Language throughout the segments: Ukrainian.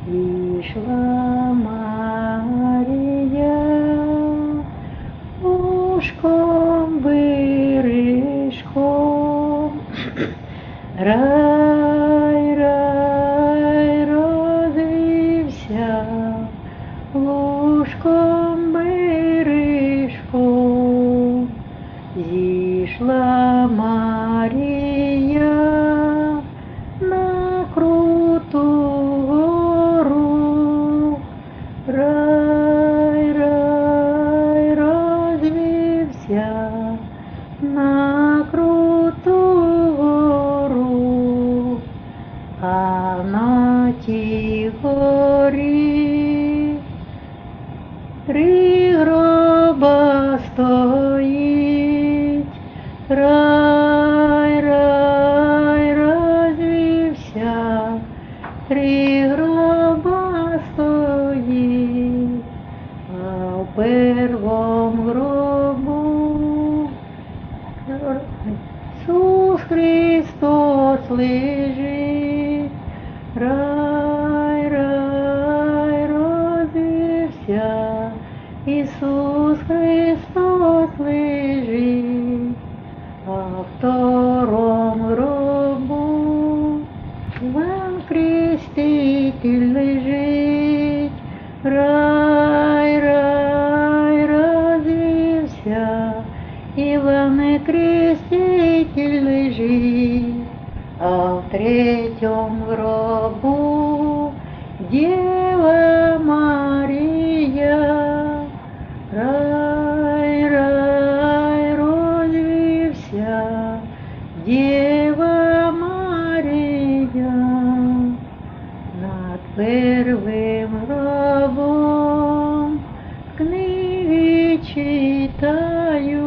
Зійшла Марія ушком бережком, рай, рай розвівся, лужком бережком. Зійшла Марія на круту гору, рай, рай розвівся на круту гору, а на тій горі 3 гроба стоїть, рай, рай розвівся, 3 гроба стоїть, а в первом гробу Ісус Христос лежить, рай, рай розвівся, Ісус Христос лежить, а в втором гробу Іван Креститель лежить, рай, рай розвівся, Іван Креститель лежить, а в третьем гробу Дева Марія, рай, рай розвівся, Дева Марія. Над первим гробом книги читають,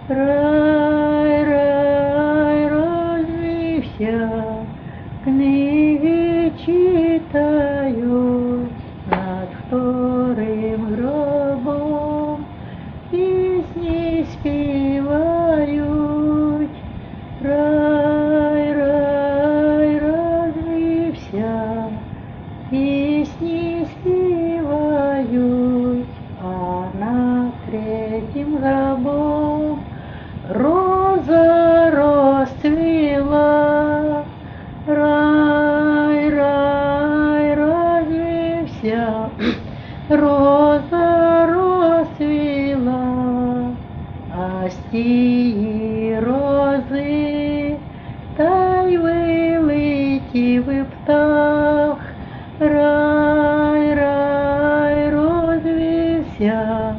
рай, рай розвівся, книги читають. Над вторим гробом пісні співають, рай, рай розвівся, пісні співають, а над третім гробом роза розцвіла, рай, рай розвівся, роза розцвіла, а з тієї рози та й вилетів птах, рай, рай розвівся,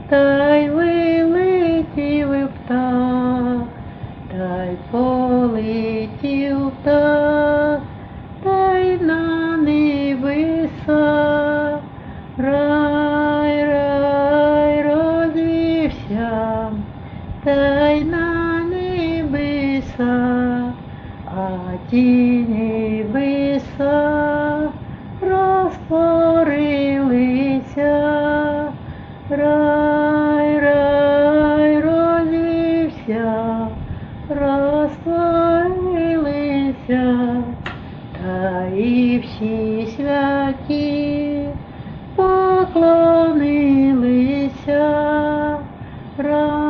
та й вилетів птах, та й полетів птах, та й на небеса, рай, рай розвівся, та й на небеса, а ті небеса розтворилися, рай, рай розвівся, розтворилися, та і всі святі поклонилися, рай.